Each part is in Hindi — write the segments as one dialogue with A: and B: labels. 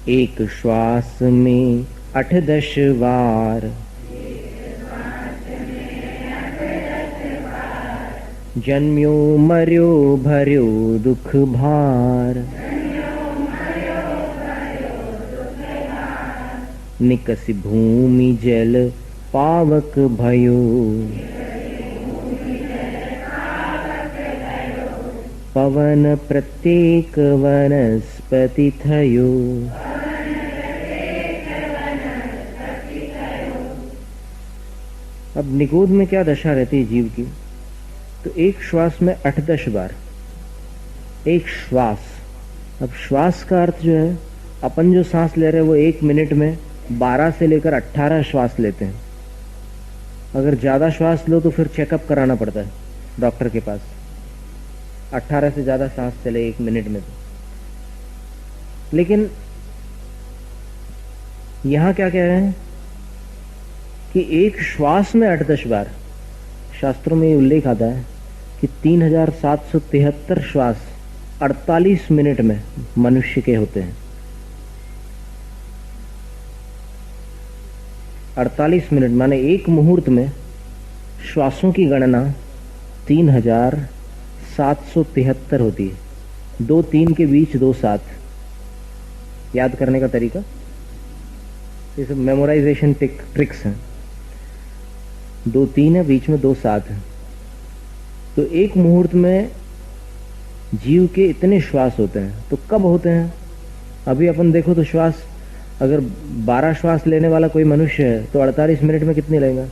A: एक श्वास में 8-10 बार जन्म्यो मर्यो भर्यो दुख भार। निकसि भूमि जल पावक भयो, पवन प्रत्येक वनस्पति थयो। अब निगोद में क्या दशा रहती है जीव की? तो एक श्वास में 8-10 बार एक श्वास। अब श्वास का अर्थ जो है, अपन जो सांस ले रहे हैं वो 1 मिनट में 12 से लेकर 18 श्वास लेते हैं। अगर ज्यादा श्वास लो तो फिर चेकअप कराना पड़ता है डॉक्टर के पास। 18 से ज्यादा सांस चले 1 मिनट में तो। लेकिन यहां क्या कह रहे हैं कि एक श्वास में 8-10 बार। शास्त्रों में उल्लेख आता है कि 3773 श्वास 48 मिनट में मनुष्य के होते हैं। 48 मिनट माने एक मुहूर्त में श्वासों की गणना 3773 होती है। 2-3 के बीच 2-7 याद करने का तरीका, ये सब मेमोराइजेशन ट्रिक्स हैं। 2-3 है, बीच में 2-7 है। तो एक मुहूर्त में जीव के इतने श्वास होते हैं। तो कब होते हैं? अभी अपन देखो तो श्वास, अगर 12 श्वास लेने वाला कोई मनुष्य है तो 48 मिनट में कितने लेगा?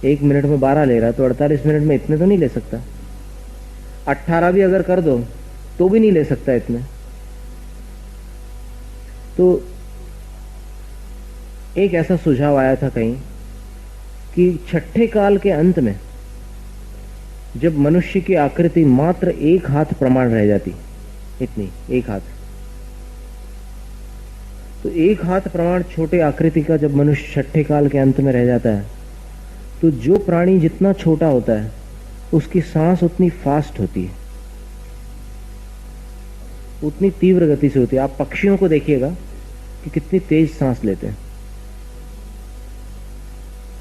A: 1 मिनट में 12 ले रहा है तो 48 मिनट में इतने तो नहीं ले सकता। 18 भी अगर कर दो तो भी नहीं ले सकता इतने। तो एक ऐसा सुझाव आया था कहीं कि छठे काल के अंत में जब मनुष्य की आकृति मात्र 1 हाथ प्रमाण रह जाती, इतनी 1 हाथ, तो 1 हाथ प्रमाण छोटे आकृति का जब मनुष्य छठे काल के अंत में रह जाता है तो जो प्राणी जितना छोटा होता है उसकी सांस उतनी फास्ट होती है, उतनी तीव्र गति से होती है। आप पक्षियों को देखिएगा कि कितनी तेज सांस लेते हैं,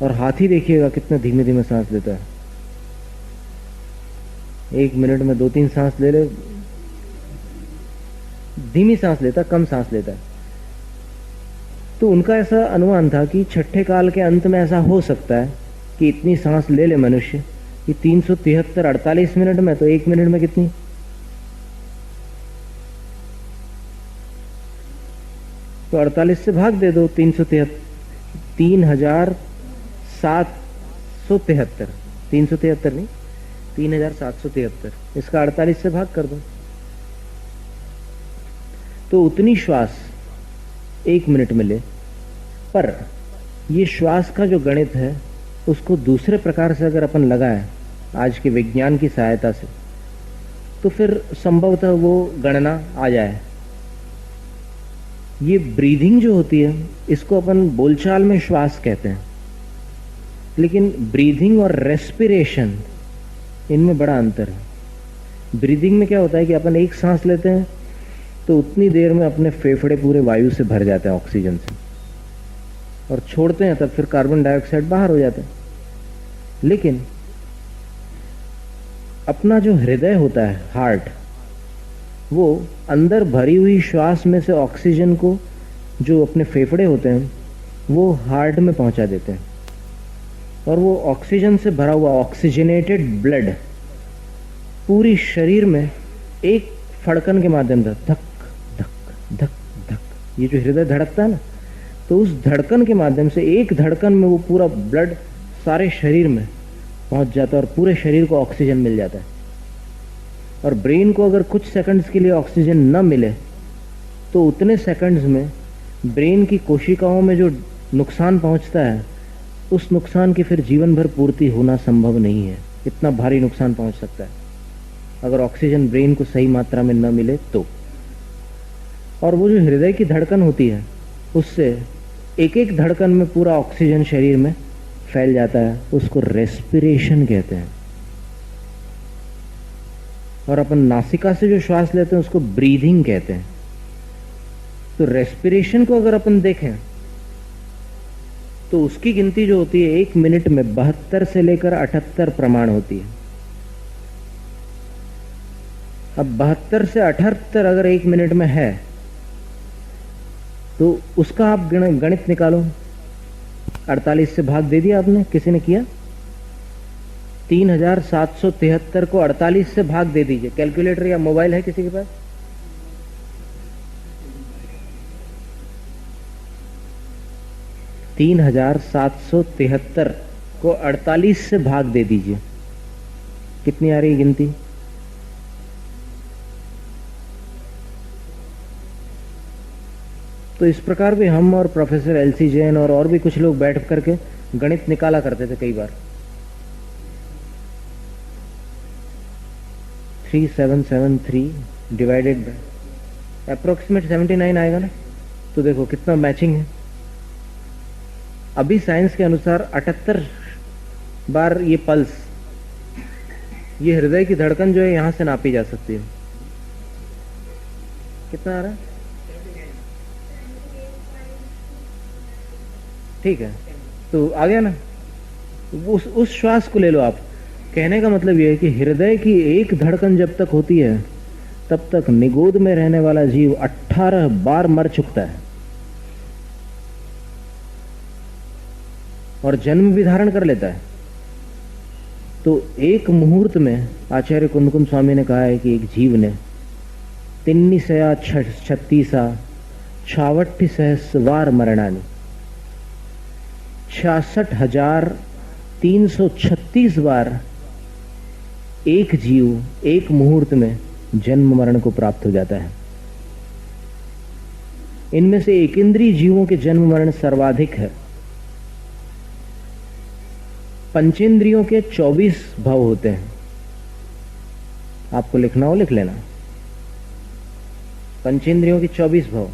A: और हाथी देखिएगा कितना धीमे धीमे सांस लेता है। 1 मिनट में 2-3 सांस ले ले, धीमी सांस लेता, कम सांस लेता है। तो उनका ऐसा अनुमान था कि छठे काल के अंत में ऐसा हो सकता है कि इतनी सांस ले ले मनुष्य कि 373 48 मिनट में, तो 1 मिनट में कितनी? तो 48 से भाग दे दो 373, 3773, 373 नहीं, 3773, इसका 48 से भाग कर दो तो उतनी श्वास 1 मिनट में ले। पर ये श्वास का जो गणित है उसको दूसरे प्रकार से अगर अपन लगाएं आज के विज्ञान की सहायता से, तो फिर संभवतः वो गणना आ जाए। ये ब्रीदिंग जो होती है इसको अपन बोलचाल में श्वास कहते हैं, लेकिन ब्रीदिंग और रेस्पिरेशन इनमें बड़ा अंतर है। ब्रीदिंग में क्या होता है कि अपन एक सांस लेते हैं तो उतनी देर में अपने फेफड़े पूरे वायु से भर जाते हैं, ऑक्सीजन से, और छोड़ते हैं तब फिर कार्बन डाइऑक्साइड बाहर हो जाता है। लेकिन अपना जो हृदय होता है, हार्ट, वो अंदर भरी हुई श्वास में से ऑक्सीजन को जो अपने फेफड़े होते हैं वो हार्ट में पहुंचा देते हैं, और वो ऑक्सीजन से भरा हुआ ऑक्सीजनेटेड ब्लड पूरी शरीर में एक फड़कन के माध्यम से धक धक धक धक, ये जो हृदय धड़कता है ना, तो उस धड़कन के माध्यम से एक धड़कन में वो पूरा ब्लड सारे शरीर में पहुंच जाता है और पूरे शरीर को ऑक्सीजन मिल जाता है। और ब्रेन को अगर कुछ सेकंड्स के लिए ऑक्सीजन न मिले तो उतने सेकंड्स में ब्रेन की कोशिकाओं में जो नुकसान पहुंचता है उस नुकसान की फिर जीवन भर पूर्ति होना संभव नहीं है। इतना भारी नुकसान पहुंच सकता है अगर ऑक्सीजन ब्रेन को सही मात्रा में न मिले तो। और वो जो हृदय की धड़कन होती है उससे एक एक धड़कन में पूरा ऑक्सीजन शरीर में फैल जाता है, उसको रेस्पिरेशन कहते हैं। और अपन नासिका से जो श्वास लेते हैं उसको ब्रीदिंग कहते हैं। तो रेस्पिरेशन को अगर अपन देखें तो उसकी गिनती जो होती है 1 मिनट में 72 से लेकर 78 प्रमाण होती है। अब 72 से 78 अगर 1 मिनट में है तो उसका आप गणित निकालो। 48 से भाग दे दिया आपने, किसी ने किया? 3773 को 48 से भाग दे दीजिए। कैलकुलेटर या मोबाइल है किसी के पास? तीन 3773 को 48 से भाग दे दीजिए, कितनी आ रही है गिनती? तो इस प्रकार भी हम और प्रोफेसर एलसी जैन और भी कुछ लोग बैठ करके गणित निकाला करते थे कई बार। 3773 डिवाइडेड बाय अप्रोक्सीमेट 79 आएगा ना। तो देखो कितना मैचिंग है। अभी साइंस के अनुसार 78 बार ये पल्स, ये हृदय की धड़कन जो है यहां से नापी जा सकती है। कितना आ रहा है? ठीक है, तो आ गया ना। उस श्वास को ले लो आप। कहने का मतलब यह है कि हृदय की एक धड़कन जब तक होती है तब तक निगोद में रहने वाला जीव 18 बार मर चुकता है और जन्म भी धारण कर लेता है। तो एक मुहूर्त में आचार्य कुंदकुंद स्वामी ने कहा है कि एक जीव ने 36 सहस्वार मरणानी, 66,336 बार एक जीव एक मुहूर्त में जन्म मरण को प्राप्त हो जाता है। इनमें से एकेंद्रीय जीवों के जन्म मरण सर्वाधिक है। पंचेंद्रियों के 24 भव होते हैं। आपको लिखना हो लिख लेना। पंचेंद्रियों के 24 भव।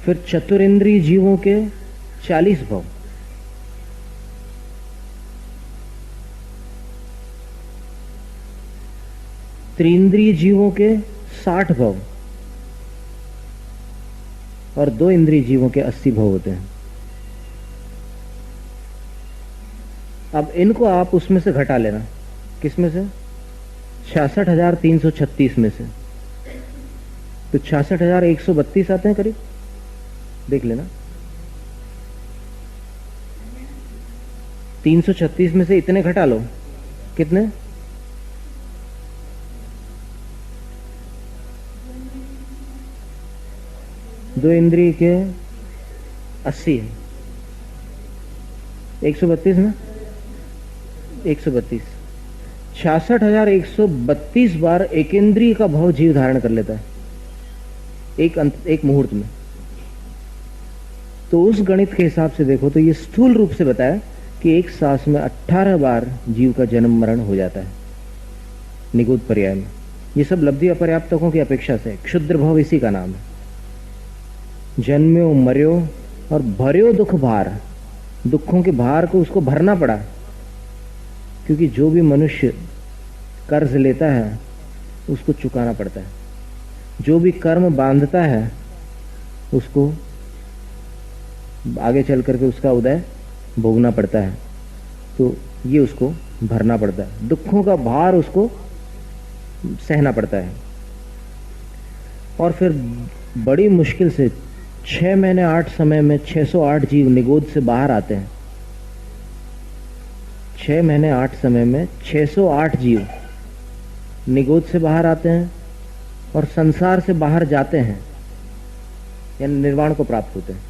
A: फिर चतुरेंद्रीय जीवों के 40 भव। त्रिंद्रिय जीवों के 60 भव और 2 इंद्रिय जीवों के 80 भव होते हैं। अब इनको आप उसमें से घटा लेना। किसमें से? 66,336 में से। तो 66,132 आते हैं करीब, देख लेना। 336 में से इतने घटा लो, कितने? दो इंद्रिय के 80 है, 132 ना, 132। 66,132 बार एक इंद्रिय का भाव जीव धारण कर लेता है एक मुहूर्त में। तो उस गणित के हिसाब से देखो तो ये स्थूल रूप से बताया कि एक सांस में 18 बार जीव का जन्म मरण हो जाता है निगूढ़ पर्याय में। ये सब लब्धि अपर्याप्तकों की अपेक्षा से। क्षुद्र भाव इसी का नाम है। जन्म्यो मर्यो और भर्यो दुख भार, दुखों के भार को उसको भरना पड़ा, क्योंकि जो भी मनुष्य कर्ज लेता है उसको चुकाना पड़ता है। जो भी कर्म बांधता है उसको आगे चल करके उसका उदय भोगना पड़ता है। तो ये उसको भरना पड़ता है, दुखों का भार उसको सहना पड़ता है। और फिर बड़ी मुश्किल से 6 महीने 8 समय में 608 जीव निगोद से बाहर आते हैं। 6 महीने 8 समय में 608 जीव निगोद से बाहर आते हैं और संसार से बाहर जाते हैं, यानी निर्वाण को प्राप्त होते हैं।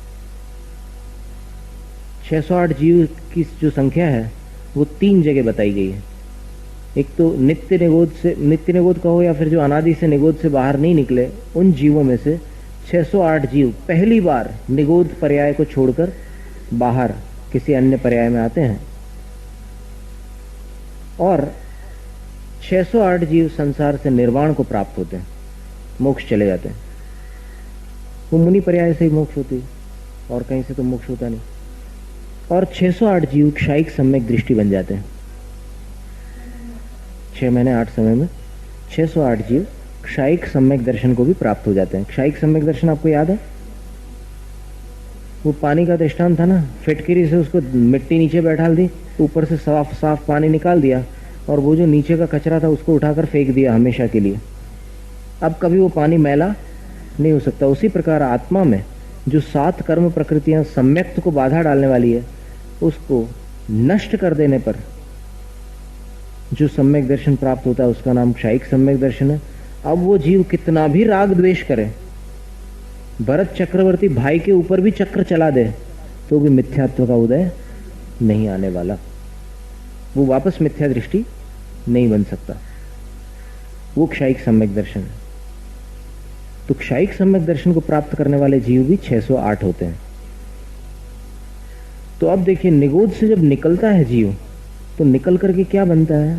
A: 608 जीव की जो संख्या है वो 3 जगह बताई गई है। एक तो नित्य निगोद कहो या फिर जो अनादि से निगोद से बाहर नहीं निकले, उन जीवों में से 608 जीव पहली बार निगोद पर्याय को छोड़कर बाहर किसी अन्य पर्याय में आते हैं और 608 जीव संसार से निर्वाण को प्राप्त होते हैं, मोक्ष चले जाते हैं। वो मुनि पर्याय से ही मोक्ष होती है और कहीं से तो मोक्ष होता नहीं। और 608 जीव क्षायिक सम्यक दृष्टि बन जाते हैं। 6 महीने 8 समय में 608 जीव क्षायिक सम्यक दर्शन को भी प्राप्त हो जाते हैं। क्षायिक सम्यक दर्शन आपको याद है? वो पानी का दृष्टांत था ना, फिटकिरी से उसको मिट्टी नीचे बैठा दी, ऊपर से साफ साफ पानी निकाल दिया और वो जो नीचे का कचरा था उसको उठाकर फेंक दिया हमेशा के लिए। अब कभी वो पानी मैला नहीं हो सकता। उसी प्रकार आत्मा में जो 7 कर्म प्रकृतियां सम्यक्त को बाधा डालने वाली है, उसको नष्ट कर देने पर जो सम्यक दर्शन प्राप्त होता है उसका नाम क्षायिक सम्यक दर्शन है। अब वो जीव कितना भी राग द्वेष करे, भरत चक्रवर्ती भाई के ऊपर भी चक्र चला दे, तो भी मिथ्यात्व का उदय नहीं आने वाला। वो वापस मिथ्या दृष्टि नहीं बन सकता। वो क्षायिक सम्यक दर्शन है। तो क्षायिक सम्यक दर्शन को प्राप्त करने वाले जीव भी 608 होते हैं। तो अब देखिए, निगोद से जब निकलता है जीव, तो निकल करके क्या बनता है?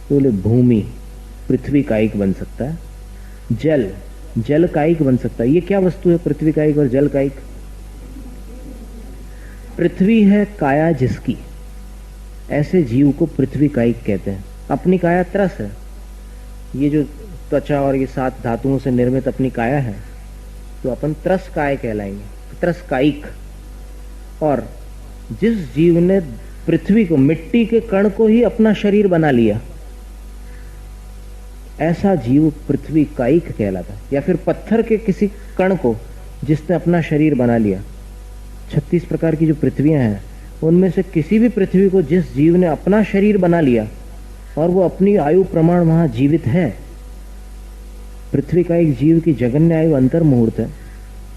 A: तो बोले भूमि, पृथ्वी कायिक बन सकता है। जल, जल कायिक बन सकता है। ये क्या वस्तु है, पृथ्वी कायिक और जल कायिक? पृथ्वी है काया जिसकी, ऐसे जीव को पृथ्वी कायिक कहते हैं। अपनी काया त्रस है, ये जो त्वचा और ये 7 धातुओं से निर्मित अपनी काया है, तो अपन त्रस काय कहलाएंगे, त्रस कायिक। और जिस जीव ने पृथ्वी को, मिट्टी के कण को ही अपना शरीर बना लिया, ऐसा जीव पृथ्वी कायिक कहलाता है। या फिर पत्थर के किसी कण को जिसने अपना शरीर बना लिया। 36 प्रकार की जो पृथ्वियां हैं, उनमें से किसी भी पृथ्वी को जिस जीव ने अपना शरीर बना लिया और वो अपनी आयु प्रमाण वहां जीवित है, पृथ्वी का एक जीव की जगन्य आयु अंतर मुहूर्त है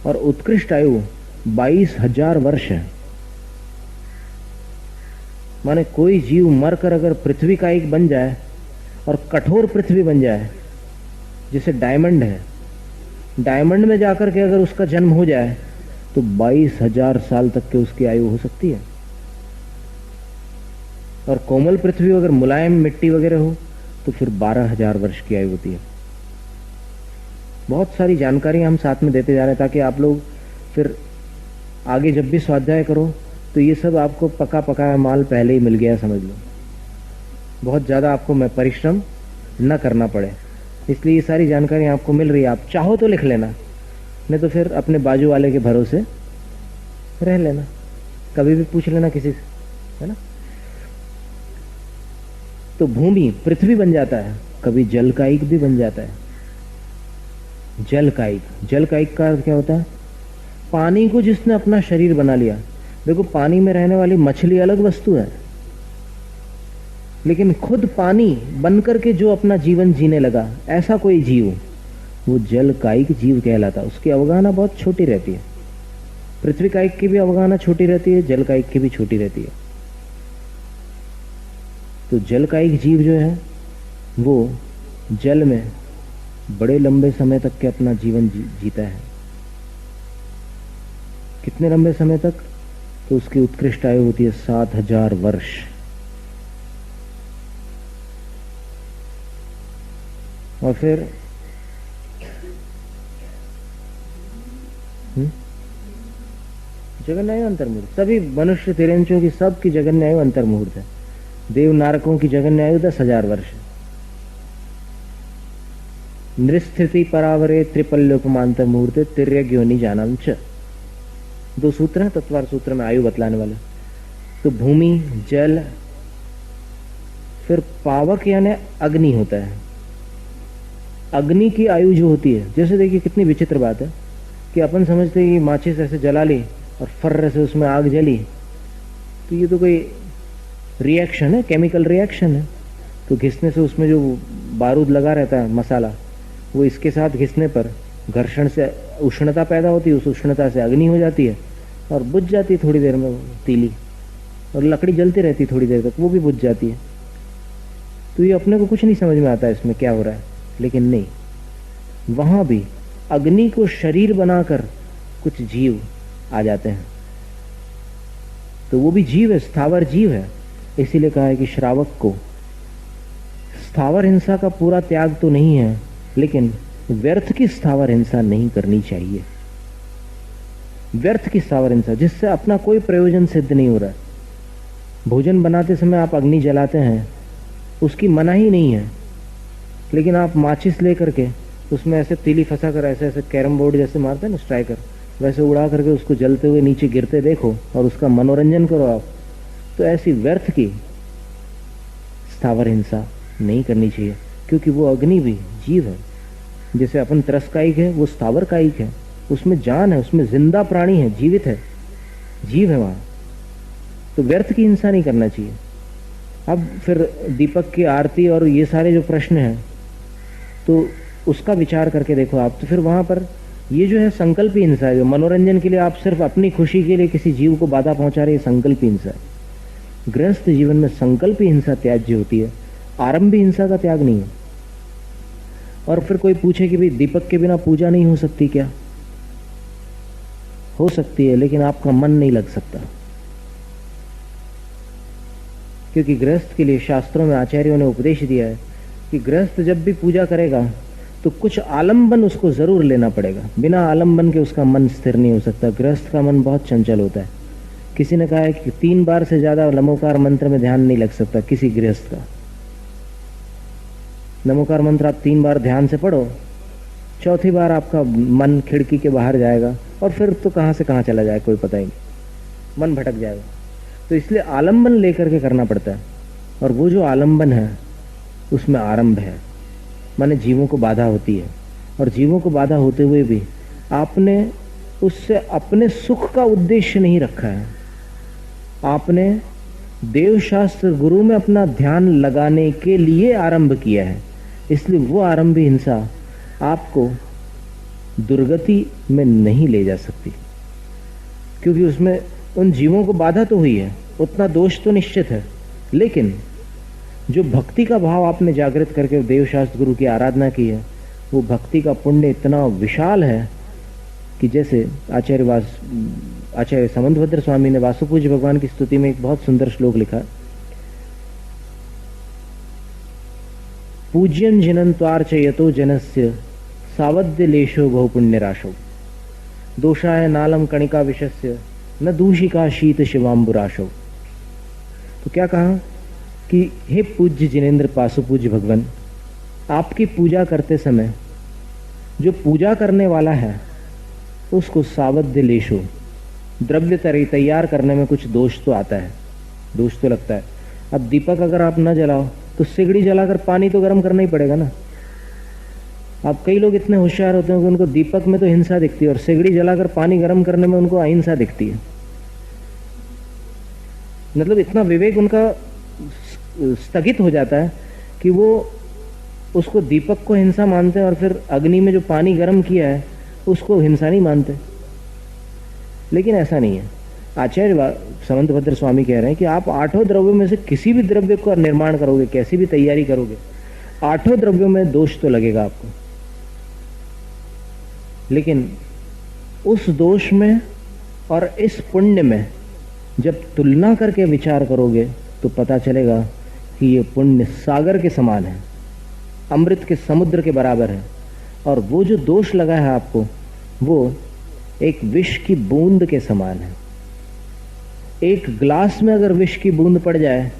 A: और उत्कृष्ट आयु 22,000 वर्ष है। माने कोई जीव मरकर अगर पृथ्वी का एक बन जाए और कठोर पृथ्वी बन जाए, जैसे डायमंड है, डायमंड में जाकर के अगर उसका जन्म हो जाए तो 22,000 साल तक के उसकी आयु हो सकती है। और कोमल पृथ्वी अगर मुलायम मिट्टी वगैरह हो तो फिर 12,000 वर्ष की आयु होती है। बहुत सारी जानकारी हम साथ में देते जा रहे हैं ताकि आप लोग फिर आगे जब भी स्वाध्याय करो तो ये सब आपको पका पकाया माल पहले ही मिल गया समझ लो। बहुत ज़्यादा आपको मैं परिश्रम न करना पड़े, इसलिए ये सारी जानकारी आपको मिल रही है। आप चाहो तो लिख लेना, नहीं तो फिर अपने बाजू वाले के भरोसे रह लेना, कभी भी पूछ लेना किसी से, है ना। तो भूमि पृथ्वी बन जाता है, कभी जल कायिक भी बन जाता है। जल कायिक, जल कायिक का अर्थ क्या होता है? पानी को जिसने अपना शरीर बना लिया। देखो, पानी में रहने वाली मछली अलग वस्तु है, लेकिन खुद पानी बनकर के जो अपना जीवन जीने लगा, ऐसा कोई जीव, वो जल कायिक जीव कहलाता। उसकी अवगाहना बहुत छोटी रहती है। पृथ्वी कायिक की भी अवगाहना छोटी रहती है, जल कायिक की भी छोटी रहती है। तो जल कायिक जीव जो है वो जल में बड़े लंबे समय तक के अपना जीवन जीता है। कितने लंबे समय तक? तो उसकी उत्कृष्ट आयु होती है 7,000 वर्ष। और फिर जगन्य आयु अंतर्मुहूर्त, सभी मनुष्य तिरंचों की सबकी जगन्य आयु अंतर्मुहूर्त है। देव नारकों की जगन्य आयु 10,000 वर्ष है। नृस्थिति परावरे त्रिपल्योपमांतर मुहूर्ते तिर्यक योनि जानम च, 2 सूत्र हैं तत्वार सूत्र में आयु बतलाने वाले। तो भूमि, जल, फिर पावक यानी अग्नि होता है। अग्नि की आयु जो होती है, जैसे देखिए कितनी विचित्र बात है कि अपन समझते हैं कि माचिस ऐसे जला ली और फर्र से उसमें आग जली, तो ये तो कोई रिएक्शन है, केमिकल रिएक्शन है। तो घिसने से उसमें जो बारूद लगा रहता है, मसाला, वो इसके साथ घिसने पर घर्षण से उष्णता पैदा होती है, उस उष्णता से अग्नि हो जाती है और बुझ जाती है थोड़ी देर में तीली, और लकड़ी जलती रहती है थोड़ी देर तक, वो भी बुझ जाती है। तो ये अपने को कुछ नहीं समझ में आता है इसमें क्या हो रहा है, लेकिन नहीं, वहां भी अग्नि को शरीर बनाकर कुछ जीव आ जाते हैं। तो वो भी जीव है, स्थावर जीव है। इसीलिए कहा है कि श्रावक को स्थावर हिंसा का पूरा त्याग तो नहीं है, लेकिन व्यर्थ की स्थावर हिंसा नहीं करनी चाहिए। व्यर्थ की स्थावर हिंसा जिससे अपना कोई प्रयोजन सिद्ध नहीं हो रहा है। भोजन बनाते समय आप अग्नि जलाते हैं उसकी मनाही नहीं है, लेकिन आप माचिस ले करके उसमें ऐसे तीली फंसा कर ऐसे ऐसे कैरम बोर्ड जैसे मारते हैं ना स्ट्राइकर, वैसे उड़ा करके उसको जलते हुए नीचे गिरते देखो और उसका मनोरंजन करो आप, तो ऐसी व्यर्थ की स्थावर हिंसा नहीं करनी चाहिए, क्योंकि वो अग्नि भी जीव है। जैसे अपन त्रस्कायिक है, वो स्थावर कायिक है, उसमें जान है, उसमें जिंदा प्राणी है, जीवित है, जीव है वहां, तो व्यर्थ की हिंसा नहीं करना चाहिए। अब फिर दीपक की आरती और ये सारे जो प्रश्न हैं, तो उसका विचार करके देखो आप, तो फिर वहां पर ये जो है संकल्पी हिंसा है, जो मनोरंजन के लिए आप सिर्फ अपनी खुशी के लिए किसी जीव को बाधा पहुंचा रहे, संकल्पी हिंसा है। गृहस्थ जीवन में संकल्पी हिंसा त्याज्य होती है, आरंभी हिंसा का त्याग नहीं है। और फिर कोई पूछे कि भाई दीपक के बिना पूजा नहीं हो सकती क्या? हो सकती है, लेकिन आपका मन नहीं लग सकता, क्योंकि गृहस्थ के लिए शास्त्रों में आचार्यों ने उपदेश दिया है कि गृहस्थ जब भी पूजा करेगा तो कुछ आलंबन उसको जरूर लेना पड़ेगा, बिना आलंबन के उसका मन स्थिर नहीं हो सकता। गृहस्थ का मन बहुत चंचल होता है। किसी ने कहा है कि 3 बार से ज्यादा नमोकार मंत्र में ध्यान नहीं लग सकता किसी गृहस्थ का। नमोकार मंत्र आप 3 बार ध्यान से पढ़ो, चौथी बार आपका मन खिड़की के बाहर जाएगा और फिर तो कहां से कहां चला जाए कोई पता ही नहीं, मन भटक जाएगा। तो इसलिए आलंबन लेकर के करना पड़ता है, और वो जो आलंबन है उसमें आरंभ है, माने जीवों को बाधा होती है। और जीवों को बाधा होते हुए भी आपने उससे अपने सुख का उद्देश्य नहीं रखा है, आपने देवशास्त्र गुरु में अपना ध्यान लगाने के लिए आरंभ किया है। इसलिए वो आरंभी हिंसा आपको दुर्गति में नहीं ले जा सकती, क्योंकि उसमें उन जीवों को बाधा तो हुई है, उतना दोष तो निश्चित है, लेकिन जो भक्ति का भाव आपने जागृत करके देवशास्त्र गुरु की आराधना की है, वो भक्ति का पुण्य इतना विशाल है कि जैसे आचार्य समंतभद्र स्वामी ने वासुपूज्य भगवान की स्तुति में एक बहुत सुंदर श्लोक लिखा, पूज्यं जिनन्त्वार्चयतो जनस्य सावद्य लेशो बहुपुण्य राशो दोषाय नालम कणिका विशस्य न दूषिका शीत शिवाम्बुराशो। तो क्या कहा कि हे पूज्य जिनेन्द्र पासुपूज्य भगवान, आपकी पूजा करते समय जो पूजा करने वाला है उसको सावध्य लेशो, द्रव्य तैयार करने में कुछ दोष तो आता है, दोष तो लगता है। अब दीपक अगर आप न जलाओ तो सिगड़ी जलाकर पानी तो गर्म करना ही पड़ेगा ना। अब कई लोग इतने होशियार होते हैं कि उनको दीपक में तो हिंसा दिखती है और सिगड़ी जलाकर पानी गर्म करने में उनको अहिंसा दिखती है। मतलब इतना विवेक उनका स्थगित हो जाता है कि वो उसको दीपक को हिंसा मानते हैं और फिर अग्नि में जो पानी गर्म किया है उसको हिंसा नहीं मानते। लेकिन ऐसा नहीं है। आचार्य समंतभद्र स्वामी कह रहे हैं कि आप 8 द्रव्यों में से किसी भी द्रव्य का निर्माण करोगे, कैसी भी तैयारी करोगे, 8 द्रव्यों में दोष तो लगेगा आपको, लेकिन उस दोष में और इस पुण्य में जब तुलना करके विचार करोगे तो पता चलेगा कि ये पुण्य सागर के समान है, अमृत के समुद्र के बराबर है। और वो जो दोष लगा है आपको, वो एक विष की बूंद के समान है। एक ग्लास में अगर विष की बूंद पड़ जाए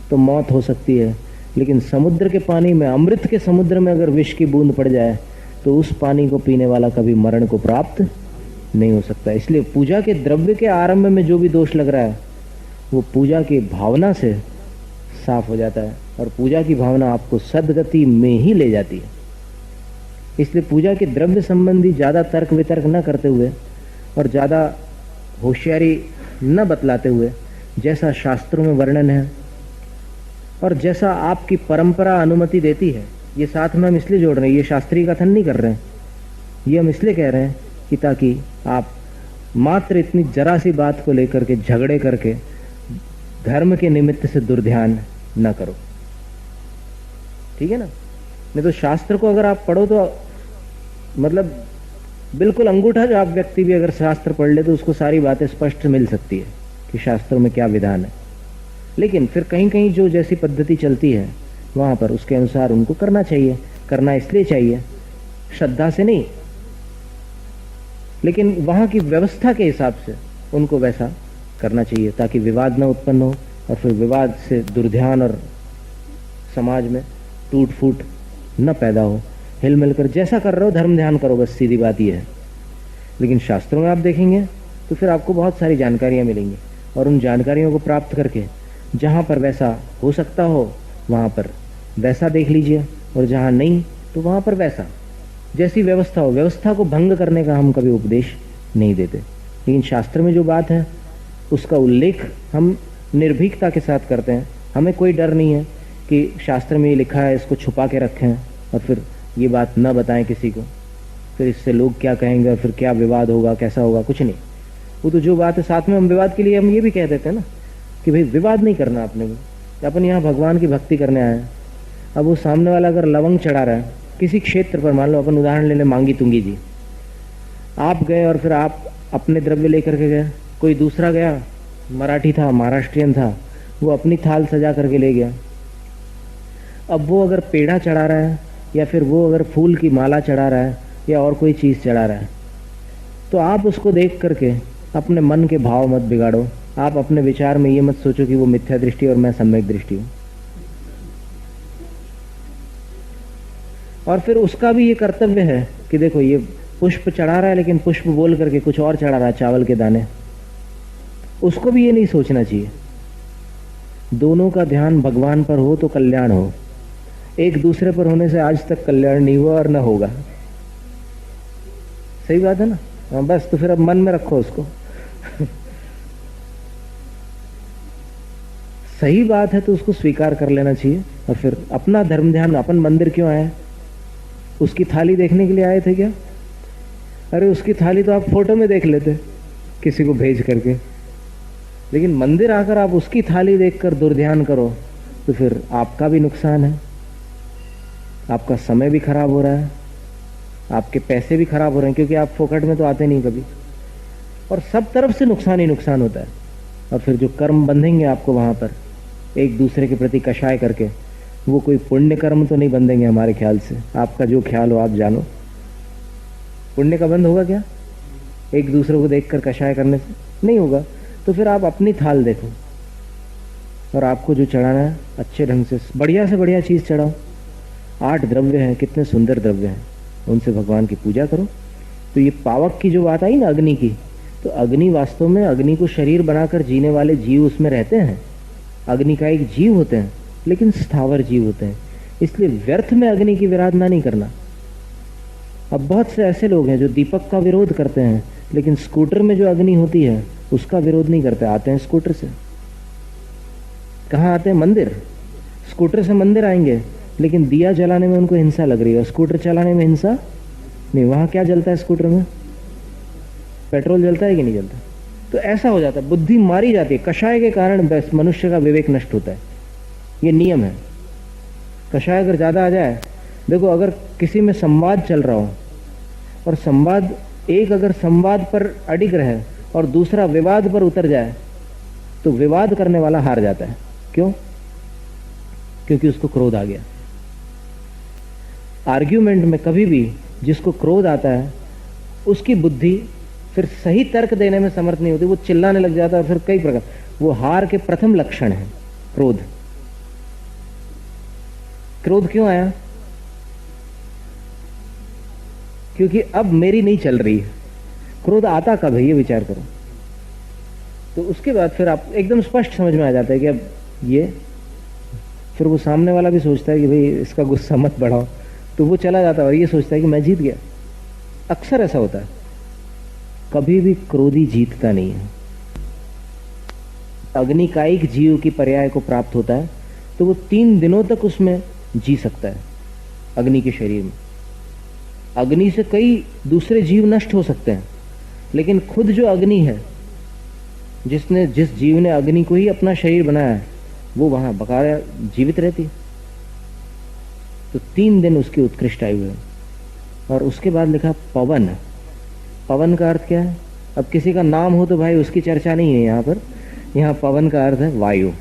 A: तो मौत हो सकती है, लेकिन समुद्र के पानी में, अमृत के समुद्र में अगर विष की बूंद पड़ जाए तो उस पानी को पीने वाला कभी मरण को प्राप्त नहीं हो सकता। इसलिए पूजा के द्रव्य के आरंभ में जो भी दोष लग रहा है वो पूजा की भावना से साफ हो जाता है, और पूजा की भावना आपको सद्गति में ही ले जाती है। इसलिए पूजा के द्रव्य संबंधी ज्यादा तर्क वितर्क न करते हुए और ज्यादा होशियारी न बतलाते हुए, जैसा शास्त्रों में वर्णन है और जैसा आपकी परंपरा अनुमति देती है, ये साथ में हम इसलिए जोड़ रहे हैं, ये शास्त्रीय कथन नहीं कर रहे हैं, ये हम इसलिए कह रहे हैं कि ताकि आप मात्र इतनी जरा सी बात को लेकर के झगड़े करके धर्म के निमित्त से दुर्ध्यान न करो, ठीक है ना। नहीं तो शास्त्र को अगर आप पढ़ो तो मतलब बिल्कुल अंगूठा जो आप व्यक्ति भी अगर शास्त्र पढ़ ले तो उसको सारी बातें स्पष्ट मिल सकती है कि शास्त्रों में क्या विधान है। लेकिन फिर कहीं कहीं जो जैसी पद्धति चलती है वहां पर उसके अनुसार उनको करना चाहिए। करना इसलिए चाहिए श्रद्धा से नहीं, लेकिन वहां की व्यवस्था के हिसाब से उनको वैसा करना चाहिए ताकि विवाद न उत्पन्न हो और फिर विवाद से दुर्ध्यान और समाज में टूट फूट न पैदा हो, हिल मिलकर जैसा कर रहे हो धर्म ध्यान करो, बस सीधी बात ये है। लेकिन शास्त्रों में आप देखेंगे तो फिर आपको बहुत सारी जानकारियाँ मिलेंगी, और उन जानकारियों को प्राप्त करके जहाँ पर वैसा हो सकता हो वहाँ पर वैसा देख लीजिए, और जहाँ नहीं तो वहाँ पर वैसा, जैसी व्यवस्था हो। व्यवस्था को भंग करने का हम कभी उपदेश नहीं देते, लेकिन शास्त्र में जो बात है उसका उल्लेख हम निर्भीकता के साथ करते हैं। हमें कोई डर नहीं है कि शास्त्र में ये लिखा है इसको छुपा के रखें और फिर ये बात न बताएं किसी को, फिर इससे लोग क्या कहेंगे और फिर क्या विवाद होगा, कैसा होगा, कुछ नहीं। वो तो जो बात है, साथ में हम विवाद के लिए हम ये भी कह देते हैं ना कि भाई विवाद नहीं करना आपने को, अपन यहाँ भगवान की भक्ति करने आए हैं। अब वो सामने वाला अगर लवंग चढ़ा रहा है किसी क्षेत्र पर, मान लो अपन उदाहरण ले लें मांगी तुंगी जी, आप गए और फिर आप अपने द्रव्य लेकर के गए, कोई दूसरा गया, मराठी था, महाराष्ट्रियन था, वो अपनी थाल सजा करके ले गया। अब वो अगर पेड़ा चढ़ा रहा है या फिर वो अगर फूल की माला चढ़ा रहा है या और कोई चीज़ चढ़ा रहा है, तो आप उसको देख करके अपने मन के भाव मत बिगाड़ो। आप अपने विचार में ये मत सोचो कि वो मिथ्या दृष्टि और मैं सम्यक दृष्टि हूं। और फिर उसका भी ये कर्तव्य है कि देखो ये पुष्प चढ़ा रहा है, लेकिन पुष्प बोल करके कुछ और चढ़ा रहा है, चावल के दाने। उसको भी ये नहीं सोचना चाहिए। दोनों का ध्यान भगवान पर हो तो कल्याण हो, एक दूसरे पर होने से आज तक कल्याण नहीं हुआ और न होगा। सही बात है ना? हाँ, बस तो फिर अब मन में रखो उसको। सही बात है तो उसको स्वीकार कर लेना चाहिए, और फिर अपना धर्म ध्यान। अपन मंदिर क्यों आए? उसकी थाली देखने के लिए आए थे क्या? अरे उसकी थाली तो आप फोटो में देख लेते किसी को भेज करके, लेकिन मंदिर आकर आप उसकी थाली देखकर दुर्ध्यान करो तो फिर आपका भी नुकसान है, आपका समय भी खराब हो रहा है, आपके पैसे भी खराब हो रहे हैं, क्योंकि आप फोकट में तो आते नहीं कभी, और सब तरफ से नुकसान ही नुकसान होता है। और फिर जो कर्म बंधेंगे आपको वहां पर एक दूसरे के प्रति कषाय करके, वो कोई पुण्य कर्म तो नहीं बंधेंगे हमारे ख्याल से। आपका जो ख्याल हो आप जानो, पुण्य का बंध होगा क्या एक दूसरे को देखकर कषाय करने से? नहीं होगा। तो फिर आप अपनी थाल देखो, और आपको जो चढ़ाना है अच्छे ढंग से बढ़िया चीज चढ़ाओ। 8 द्रव्य हैं, कितने सुंदर द्रव्य हैं, उनसे भगवान की पूजा करो। तो ये पावक की जो बात आई ना अग्नि की, तो अग्नि वास्तव में, अग्नि को शरीर बनाकर जीने वाले जीव उसमें रहते हैं। अग्नि का एक जीव होते हैं, लेकिन स्थावर जीव होते हैं, इसलिए व्यर्थ में अग्नि की विराधना नहीं करना। अब बहुत से ऐसे लोग हैं जो दीपक का विरोध करते हैं, लेकिन स्कूटर में जो अग्नि होती है उसका विरोध नहीं करते। आते हैं स्कूटर से, कहाँ आते हैं? मंदिर। स्कूटर से मंदिर आएंगे, लेकिन दिया जलाने में उनको हिंसा लग रही है, और स्कूटर चलाने में हिंसा नहीं। वहां क्या जलता है स्कूटर में? पेट्रोल जलता है कि नहीं जलता? तो ऐसा हो जाता है, बुद्धि मारी जाती है कषाय के कारण। बस मनुष्य का विवेक नष्ट होता है, ये नियम है। कषाय अगर ज्यादा आ जाए, देखो अगर किसी में संवाद चल रहा हो और संवाद, एक अगर संवाद पर अडिग रहे और दूसरा विवाद पर उतर जाए, तो विवाद करने वाला हार जाता है। क्यों? क्योंकि उसको क्रोध आ गया। आर्ग्यूमेंट में कभी भी जिसको क्रोध आता है उसकी बुद्धि फिर सही तर्क देने में समर्थ नहीं होती, वो चिल्लाने लग जाता है। फिर कई प्रकार, वो हार के प्रथम लक्षण है क्रोध। क्रोध क्यों आया? क्योंकि अब मेरी नहीं चल रही है। क्रोध आता कब है ये विचार करो। तो उसके बाद फिर आप एकदम स्पष्ट समझ में आ जाता है कि अब ये, फिर वो सामने वाला भी सोचता है कि भाई इसका गुस्सा मत बढ़ाओ, तो वो चला जाता है और ये सोचता है कि मैं जीत गया। अक्सर ऐसा होता है, कभी भी क्रोधी जीतता नहीं है। अग्निकायिक जीव की पर्याय को प्राप्त होता है तो वो 3 दिनों तक उसमें जी सकता है, अग्नि के शरीर में। अग्नि से कई दूसरे जीव नष्ट हो सकते हैं, लेकिन खुद जो अग्नि है, जिस जीव ने अग्नि को ही अपना शरीर बनाया है, वो वहां बकाया जीवित रहती है। तो 3 दिन उसकी उत्कृष्ट आयु है। और उसके बाद लिखा पवन। पवन का अर्थ क्या है? अब किसी का नाम हो तो भाई उसकी चर्चा नहीं है यहाँ पर। यहाँ पवन का अर्थ है वायु।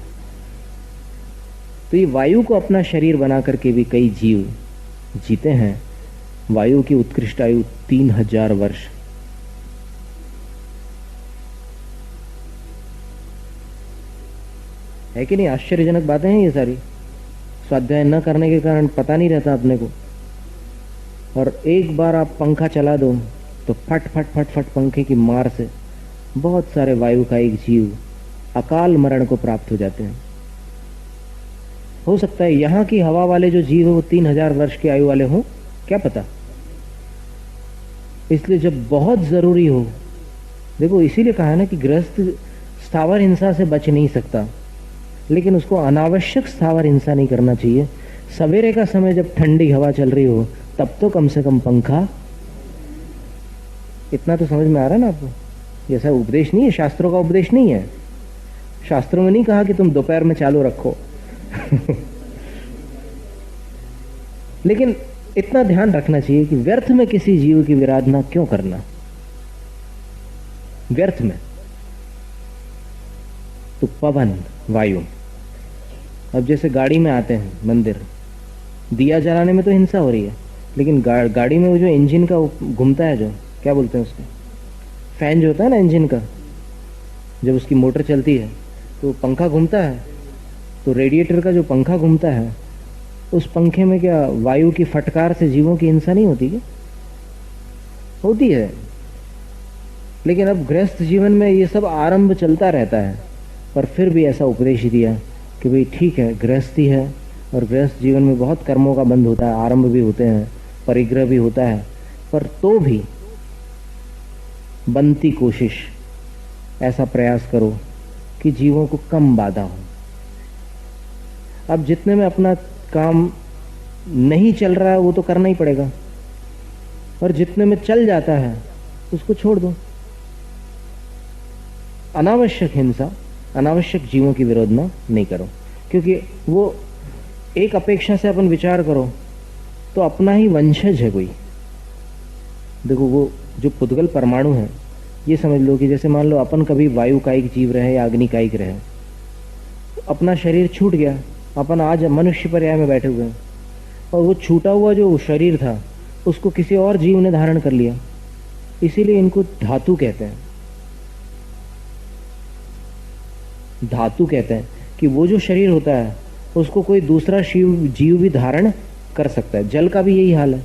A: तो ये वायु को अपना शरीर बना करके भी कई जीव जीते हैं। वायु की उत्कृष्ट आयु 3000 वर्ष। है कि नहीं? आश्चर्यजनक बातें हैं ये सारी। स्वाध्याय न करने के कारण पता नहीं रहता अपने को। और एक बार आप पंखा चला दो तो फट फट फट फट पंखे की मार से बहुत सारे वायुकायिक जीव अकाल मरण को प्राप्त हो जाते हैं। हो सकता है यहाँ की हवा वाले जो जीव है वो 3000 वर्ष की आयु वाले हों, क्या पता। इसलिए जब बहुत जरूरी हो, देखो इसीलिए कहा है ना कि गृहस्थ स्थावर हिंसा से बच नहीं सकता, लेकिन उसको अनावश्यक स्थावर हिंसा नहीं करना चाहिए। सवेरे का समय जब ठंडी हवा चल रही हो तब तो कम से कम पंखा, इतना तो समझ में आ रहा है ना आपको। जैसा उपदेश नहीं है, शास्त्रों का उपदेश नहीं है। शास्त्रों में नहीं कहा कि तुम दोपहर में चालू रखो लेकिन इतना ध्यान रखना चाहिए कि व्यर्थ में किसी जीव की विराधना क्यों करना, व्यर्थ में। तो पवन, वायु, अब जैसे गाड़ी में आते हैं मंदिर, दिया जलाने में तो हिंसा हो रही है, लेकिन गाड़ी में वो जो इंजन का घूमता है, जो क्या बोलते हैं उसको, फैन जो होता है ना इंजन का, जब उसकी मोटर चलती है तो पंखा घूमता है, तो रेडिएटर का जो पंखा घूमता है उस पंखे में क्या वायु की फटकार से जीवों की हिंसा नहीं होती क्या? होती है। लेकिन अब गृहस्थ जीवन में ये सब आरंभ चलता रहता है, पर फिर भी ऐसा उपदेश दिया कि भाई ठीक है, गृहस्थी है और गृहस्थ जीवन में बहुत कर्मों का बंध होता है, आरंभ भी होते हैं, परिग्रह भी होता है, पर तो भी बनती कोशिश, ऐसा प्रयास करो कि जीवों को कम बाधा हो। अब जितने में अपना काम नहीं चल रहा है वो तो करना ही पड़ेगा, और जितने में चल जाता है उसको छोड़ दो। अनावश्यक हिंसा, अनावश्यक जीवों की विरोधना नहीं करो, क्योंकि वो एक अपेक्षा से अपन विचार करो तो अपना ही वंशज है कोई। देखो वो जो पुद्गल परमाणु है, ये समझ लो कि जैसे मान लो अपन कभी वायुकायिक जीव रहे या अग्निकायिक रहे, अपना शरीर छूट गया, अपन आज मनुष्य पर्याय में बैठे हुए हैं, और वो छूटा हुआ जो शरीर था उसको किसी और जीव ने धारण कर लिया। इसीलिए इनको धातु कहते हैं। धातु कहते हैं कि वो जो शरीर होता है उसको कोई दूसरा जीव भी धारण कर सकता है। जल का भी यही हाल है।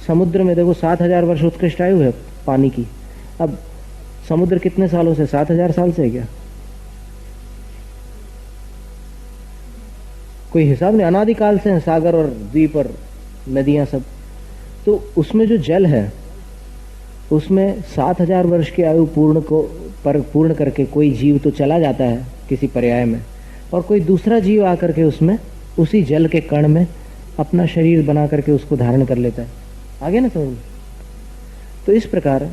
A: समुद्र में देखो 7000 वर्ष उत्कृष्ट आयु है पानी की। अब समुद्र कितने सालों से, 7000 साल से है क्या? कोई हिसाब नहीं, अनादिकाल से हैं सागर और द्वीप और नदियां सब। तो उसमें जो जल है उसमें 7000 वर्ष की आयु पूर्ण करके कोई जीव तो चला जाता है किसी पर्याय में, और कोई दूसरा जीव आकर के उसमें उसी जल के कण में अपना शरीर बना करके उसको धारण कर लेता है। आगे ना समझ। तो इस प्रकार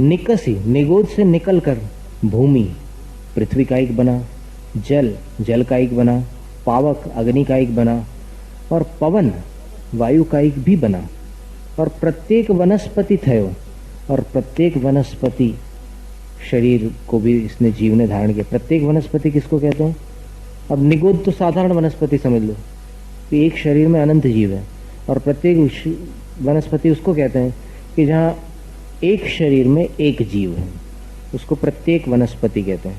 A: निकसी, निगोद से निकलकर भूमि पृथ्वी कायिक बना, जल जल कायिक बना, पावक अग्नि कायिक बना, और पवन वायु कायिक भी बना, और प्रत्येक वनस्पति थयो, और प्रत्येक वनस्पति शरीर को भी इसने जीव ने धारण किया। प्रत्येक वनस्पति किसको कहते हैं? अब निगोद तो साधारण वनस्पति समझ लो कि एक शरीर में अनंत जीव है, और प्रत्येक वनस्पति उसको कहते हैं कि जहाँ एक शरीर में एक जीव है, उसको प्रत्येक वनस्पति कहते हैं।